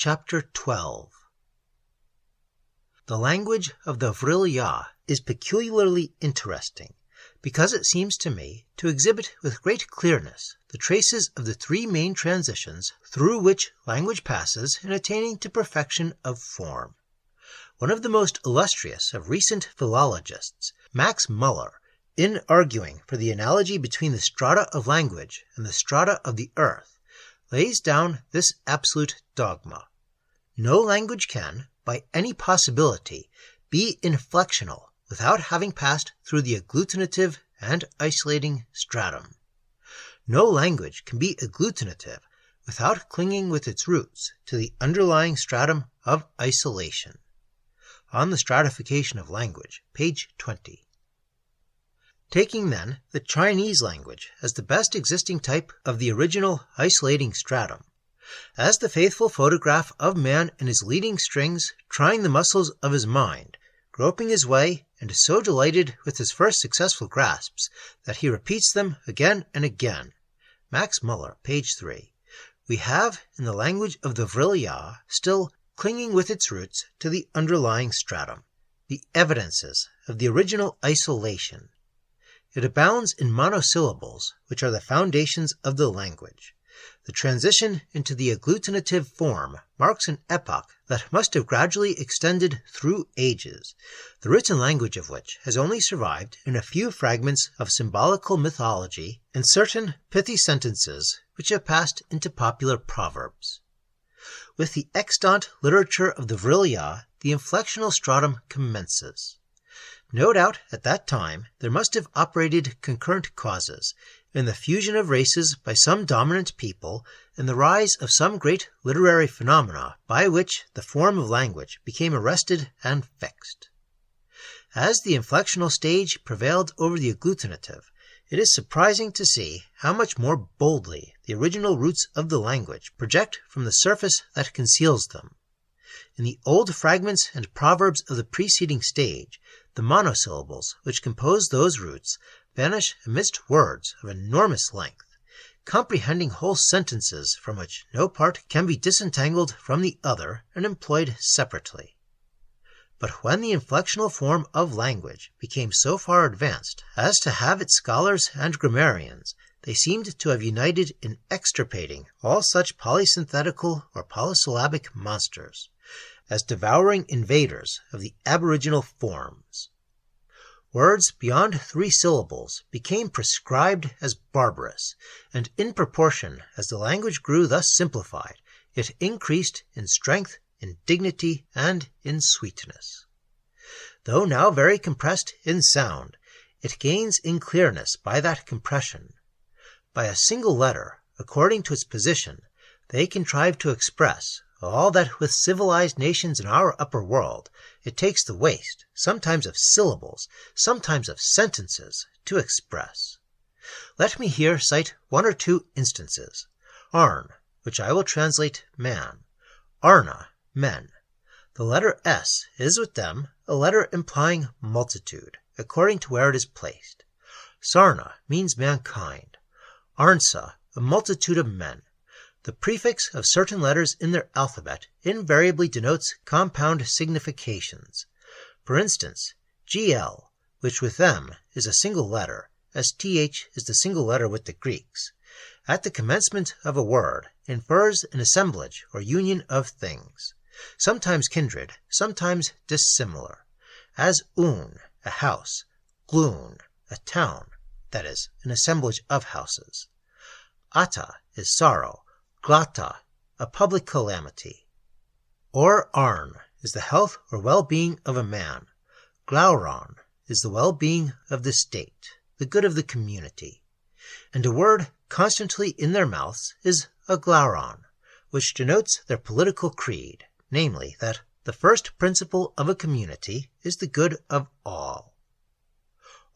Chapter 12. The language of the Vril-ya is peculiarly interesting because it seems to me to exhibit with great clearness the traces of the three main transitions through which language passes in attaining to perfection of form. One of the most illustrious of recent philologists, Max Muller, in arguing for the analogy between the strata of language and the strata of the earth, lays down this absolute dogma. No language can, by any possibility, be inflectional without having passed through the agglutinative and isolating stratum. No language can be agglutinative without clinging with its roots to the underlying stratum of isolation. On the Stratification of Language, page 20. Taking then the Chinese language as the best existing type of the original isolating stratum, as the faithful photograph of man in his leading strings, trying the muscles of his mind, groping his way, and so delighted with his first successful grasps that he repeats them again and again. Max Muller, page 3. We have, in the language of the Vril-ya, still clinging with its roots to the underlying stratum, the evidences of the original isolation. It abounds in monosyllables, which are the foundations of the language. The transition into the agglutinative form marks an epoch that must have gradually extended through ages, the written language of which has only survived in a few fragments of symbolical mythology and certain pithy sentences which have passed into popular proverbs. With the extant literature of the Vril-ya, the inflectional stratum commences. No doubt at that time there must have operated concurrent causes in the fusion of races by some dominant people and the rise of some great literary phenomena by which the form of language became arrested and fixed. As the inflectional stage prevailed over the agglutinative, it is surprising to see how much more boldly the original roots of the language project from the surface that conceals them. In the old fragments and proverbs of the preceding stage, the monosyllables which compose those roots vanish amidst words of enormous length, comprehending whole sentences from which no part can be disentangled from the other and employed separately. But when the inflectional form of language became so far advanced as to have its scholars and grammarians, they seemed to have united in extirpating all such polysynthetical or polysyllabic monsters, as devouring invaders of the aboriginal forms. Words beyond 3 syllables became prescribed as barbarous, and in proportion as the language grew thus simplified, it increased in strength, in dignity, and in sweetness. Though now very compressed in sound, it gains in clearness by that compression. By a single letter, according to its position, they contrive to express all that with civilized nations in our upper world it takes the waste, sometimes of syllables, sometimes of sentences, to express. Let me here cite 1 or 2 instances. Arn, which I will translate man. Arna, men. The letter S is with them a letter implying multitude, according to where it is placed. Sarna means mankind. Arnsa, a multitude of men. The prefix of certain letters in their alphabet invariably denotes compound significations. For instance, GL, which with them is a single letter, as TH is the single letter with the Greeks, at the commencement of a word infers an assemblage or union of things, sometimes kindred, sometimes dissimilar, as a house, gloon, a town, that is, an assemblage of houses. Ata is sorrow, glata, a public calamity. Or arn is the health or well-being of a man. Glauron is the well-being of the state, the good of the community. And a word constantly in their mouths is a glauron, which denotes their political creed, namely that the first principle of a community is the good of all.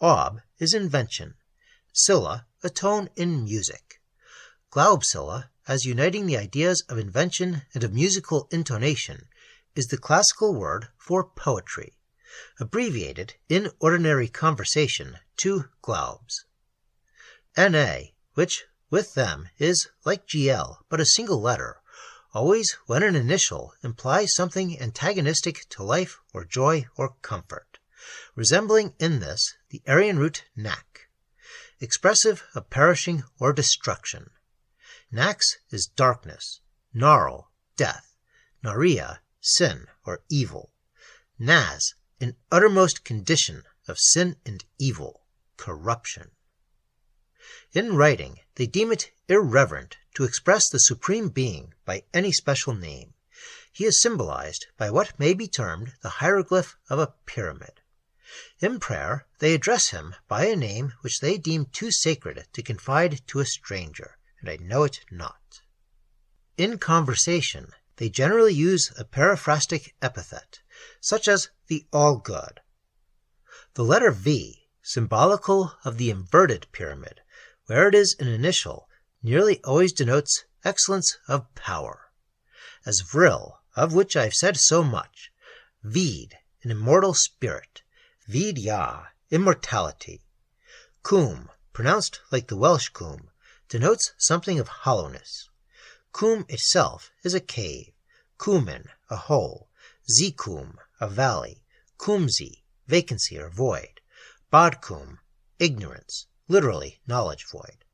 Aub is invention. Scylla, a tone in music. Glaubscylla, as uniting the ideas of invention and of musical intonation, is the classical word for poetry, abbreviated in ordinary conversation to glaubs. Na, which with them is like GL but a single letter, always when an initial implies something antagonistic to life or joy or comfort, resembling in this the Aryan root nak, expressive of perishing or destruction. Nax is darkness, gnarl, death, naria, sin or evil, naz, an uttermost condition of sin and evil, corruption. In writing, they deem it irreverent to express the Supreme Being by any special name. He is symbolized by what may be termed the hieroglyph of a pyramid. In prayer, they address him by a name which they deem too sacred to confide to a stranger, and I know it not. In conversation, they generally use a periphrastic epithet, such as the all-good. The letter V, symbolical of the inverted pyramid, where it is an initial, nearly always denotes excellence of power. As vril, of which I have said so much, Vid, an immortal spirit, Vidya, immortality. Coombe, pronounced like the Welsh coombe, denotes something of hollowness. Coombe itself is a cave, Coomin, a hole, Zicoombe, a valley, Coomzi, vacancy or void, Bodcoombe, ignorance, literally knowledge void.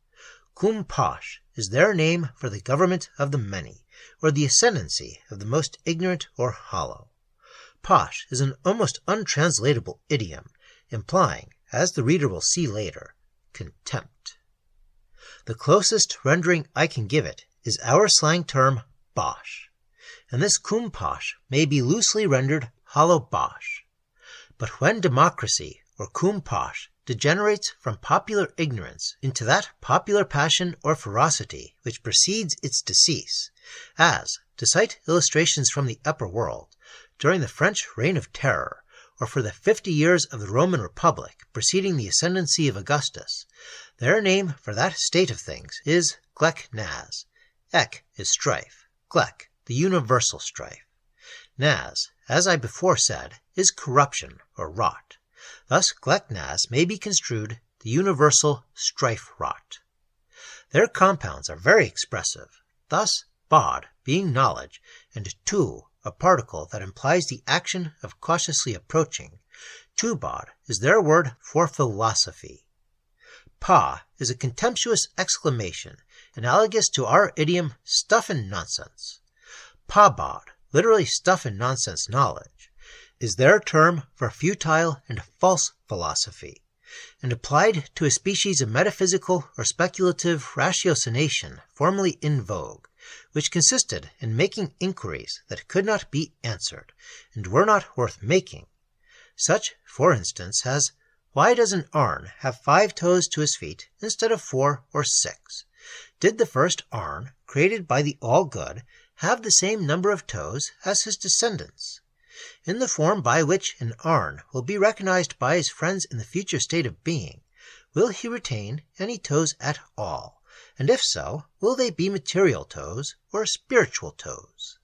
Coombe Posh is their name for the government of the many, or the ascendancy of the most ignorant or hollow. Posh is an almost untranslatable idiom, implying, as the reader will see later, contempt. The closest rendering I can give it is our slang term bosh, and this Coombe Posh may be loosely rendered hollow bosh. But when democracy, or Coombe Posh, degenerates from popular ignorance into that popular passion or ferocity which precedes its decease, as, to cite illustrations from the upper world, during the French Reign of Terror, or for the 50 years of the Roman Republic preceding the ascendancy of Augustus, their name for that state of things is glek-naz. Ek is strife, glek, the universal strife. Naz, as I before said, is corruption or rot. Thus glek-naz may be construed the universal strife-rot. Their compounds are very expressive, thus bod being knowledge, and tu, a particle that implies the action of cautiously approaching. Tu-bod is their word for philosophy. Pa is a contemptuous exclamation, analogous to our idiom stuff and nonsense. Pa-bod, literally stuff and nonsense knowledge, is their term for futile and false philosophy, and applied to a species of metaphysical or speculative ratiocination formerly in vogue, which consisted in making inquiries that could not be answered, and were not worth making. Such, for instance, as, why does an Arn have 5 toes to his feet instead of 4 or 6? Did the first Arn, created by the All-Good, have the same number of toes as his descendants? In the form by which an Arn will be recognized by his friends in the future state of being, will he retain any toes at all? And if so, will they be material toes or spiritual toes?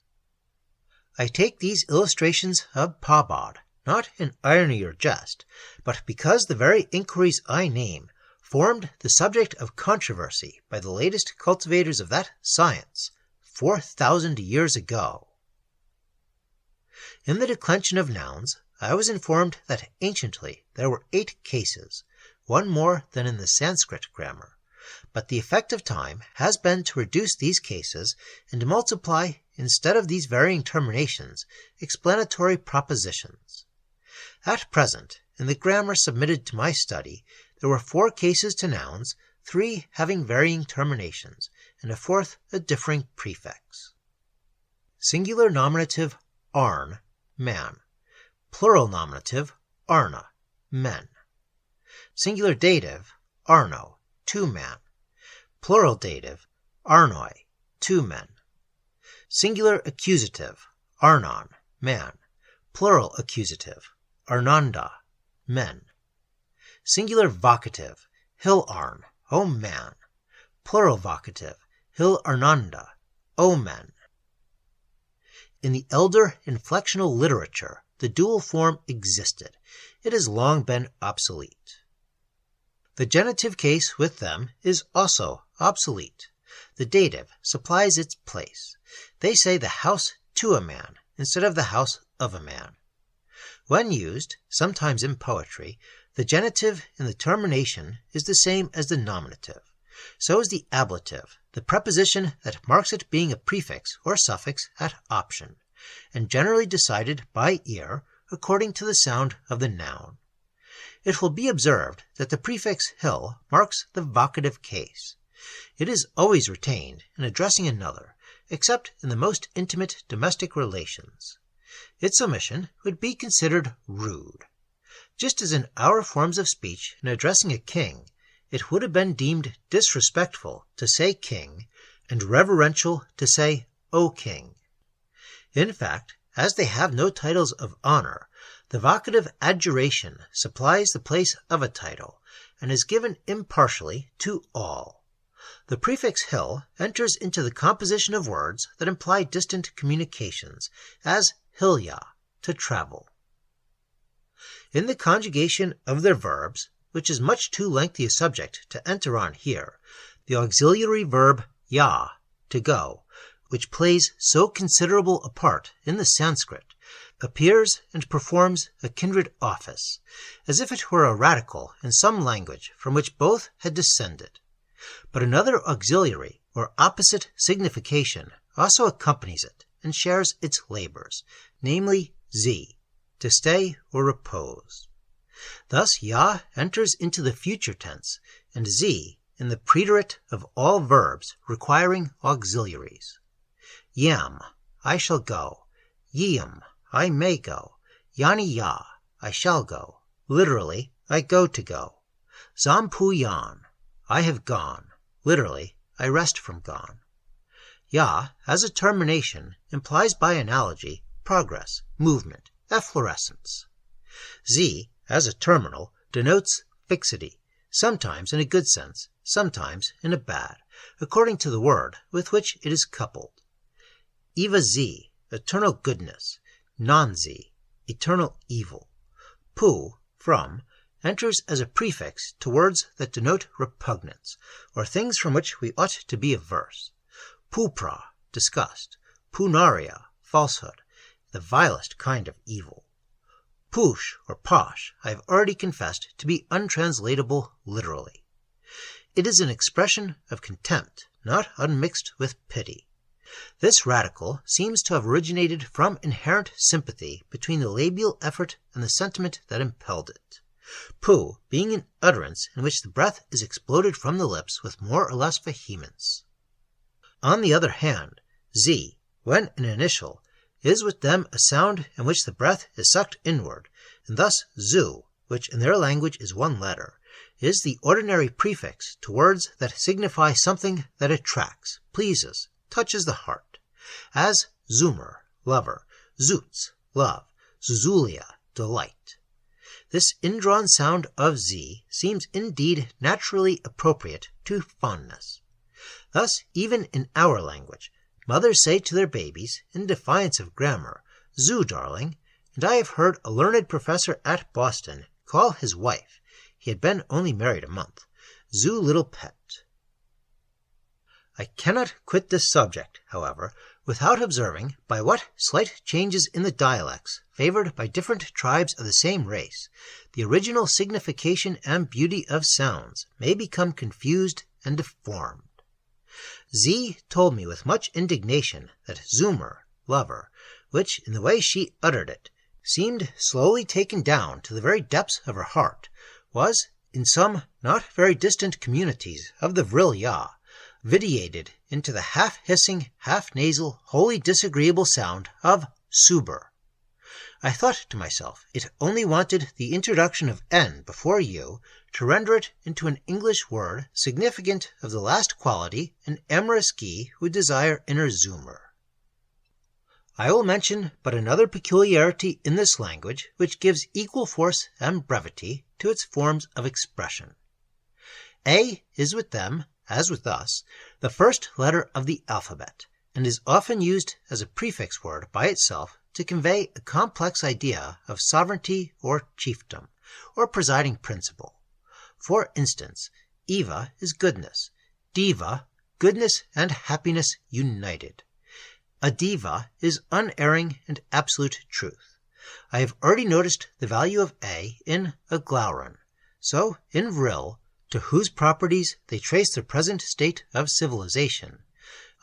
I take these illustrations of pa-bod, not in irony or jest, but because the very inquiries I name formed the subject of controversy by the latest cultivators of that science 4,000 years ago. In the declension of nouns, I was informed that anciently there were 8 cases, one more than in the Sanskrit grammar, but the effect of time has been to reduce these cases and to multiply, instead of these varying terminations, explanatory propositions. At present, in the grammar submitted to my study, there were 4 cases to nouns, 3 having varying terminations, and a 4th a differing prefix. Singular nominative arn, man. Plural nominative arna, men. Singular dative arno, 2 man. Plural dative arnoi, 2 men. Singular accusative arnon, man. Plural accusative arnanda, men. Singular vocative hil-arn, O man. Plural vocative hil-arnanda, O men. In the elder inflectional literature, the dual form existed. It has long been obsolete. The genitive case with them is also obsolete. The dative supplies its place, They say the house to a man instead of the house of a man. When used, sometimes in poetry, the genitive in the termination is the same as the nominative. So is the ablative, the preposition that marks it being a prefix or suffix at option, and generally decided by ear according to the sound of the noun. It will be observed that the prefix hill marks the vocative case. It is always retained in addressing another, except in the most intimate domestic relations. Its omission would be considered rude. Just as in our forms of speech in addressing a king, it would have been deemed disrespectful to say king, and reverential to say O king. In fact, as they have no titles of honor, the vocative adjuration supplies the place of a title, and is given impartially to all. The prefix hill enters into the composition of words that imply distant communications, as hilya, to travel. In the conjugation of their verbs, which is much too lengthy a subject to enter on here, the auxiliary verb ya, to go, which plays so considerable a part in the Sanskrit, appears and performs a kindred office, as if it were a radical in some language from which both had descended. But another auxiliary or opposite signification also accompanies it and shares its labors, namely z, to stay or repose. Thus ya enters into the future tense, and z in the preterite of all verbs requiring auxiliaries. Yam, I shall go. Yam, I may go. Yani ya, I shall go. Literally, I go to go. Zampu yan, I have gone. Literally, I rest from gone. Ya, as a termination, implies by analogy progress, movement, efflorescence. Z, as a terminal, denotes fixity, sometimes in a good sense, sometimes in a bad, according to the word with which it is coupled. Eva z, eternal goodness. Non-z, eternal evil. Pu, from, enters as a prefix to words that denote repugnance, or things from which we ought to be averse. Pupra, disgust. Punaria, falsehood, the vilest kind of evil. Push or posh I have already confessed to be untranslatable literally. It is an expression of contempt, not unmixed with pity. This radical seems to have originated from inherent sympathy between the labial effort and the sentiment that impelled it. Pu being an utterance in which the breath is exploded from the lips with more or less vehemence. On the other hand, z, when an initial, is with them a sound in which the breath is sucked inward, and thus zu, which in their language is one letter, is the ordinary prefix to words that signify something that attracts, pleases, touches the heart, as zoomer, lover, zoots, love, zuzulia, delight. This indrawn sound of z seems indeed naturally appropriate to fondness. Thus, even in our language, mothers say to their babies, in defiance of grammar, zoo, darling, and I have heard a learned professor at Boston call his wife, he had been only married a month, zoo, little pet. I cannot quit this subject, however, without observing by what slight changes in the dialects favored by different tribes of the same race, the original signification and beauty of sounds may become confused and deformed. Z told me with much indignation that zoomer, lover, which, in the way she uttered it, seemed slowly taken down to the very depths of her heart, was, in some not very distant communities of the Vril Ya, vitiated into the half-hissing, half-nasal, wholly disagreeable sound of suber. I thought to myself, it only wanted the introduction of n before u to render it into an English word significant of the last quality and amorous ski who desire inner zoomer. I will mention but another peculiarity in this language which gives equal force and brevity to its forms of expression. A is with them, as with us, the first letter of the alphabet, and is often used as a prefix word by itself to convey a complex idea of sovereignty or chiefdom, or presiding principle. For instance, Eva is goodness, Diva, goodness and happiness united. adiva is unerring and absolute truth. I have already noticed the value of a in a glauron. So in vril, to whose properties they trace the present state of civilization,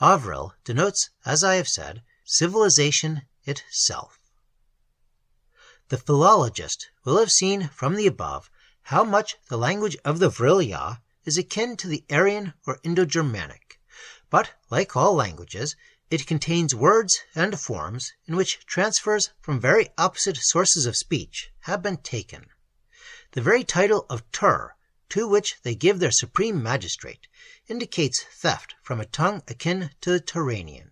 avril denotes, as I have said, civilization itself. The philologist will have seen from the above how much the language of the Vril-ya is akin to the Aryan or Indo-Germanic, but like all languages, it contains words and forms in which transfers from very opposite sources of speech have been taken. The very title of Tur, to which they give their supreme magistrate, indicates theft from a tongue akin to the Turanian.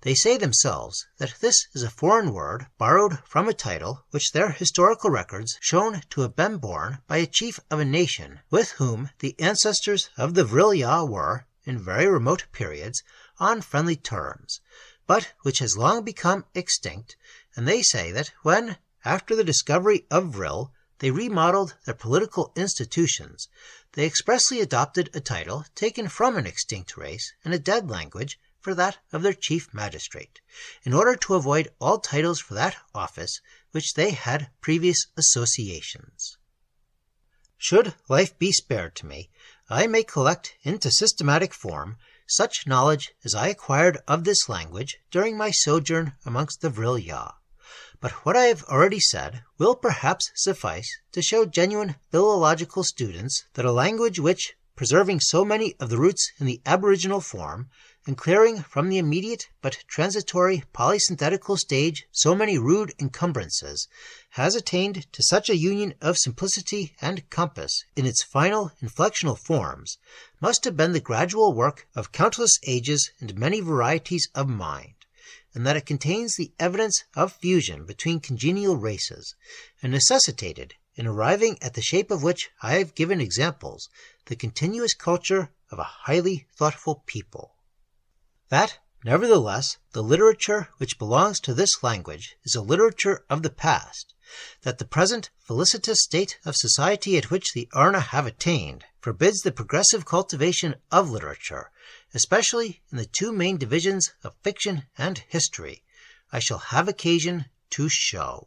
They say themselves that this is a foreign word borrowed from a title which their historical records shown to have been borne by a chief of a nation with whom the ancestors of the Vril-ya were, in very remote periods, on friendly terms, but which has long become extinct, and they say that when, after the discovery of Vril, they remodeled their political institutions, they expressly adopted a title taken from an extinct race and a dead language for that of their chief magistrate, in order to avoid all titles for that office which they had previous associations. Should life be spared to me, I may collect into systematic form such knowledge as I acquired of this language during my sojourn amongst the Vril-ya. But what I have already said will perhaps suffice to show genuine philological students that a language which, preserving so many of the roots in the aboriginal form, and clearing from the immediate but transitory polysynthetical stage so many rude encumbrances, has attained to such a union of simplicity and compass in its final inflectional forms, must have been the gradual work of countless ages and many varieties of mind, and that it contains the evidence of fusion between congenial races, and necessitated, in arriving at the shape of which I have given examples, the continuous culture of a highly thoughtful people. That, nevertheless, the literature which belongs to this language is a literature of the past, that the present felicitous state of society at which the Arna have attained forbids the progressive cultivation of literature, especially in the two main divisions of fiction and history, I shall have occasion to show.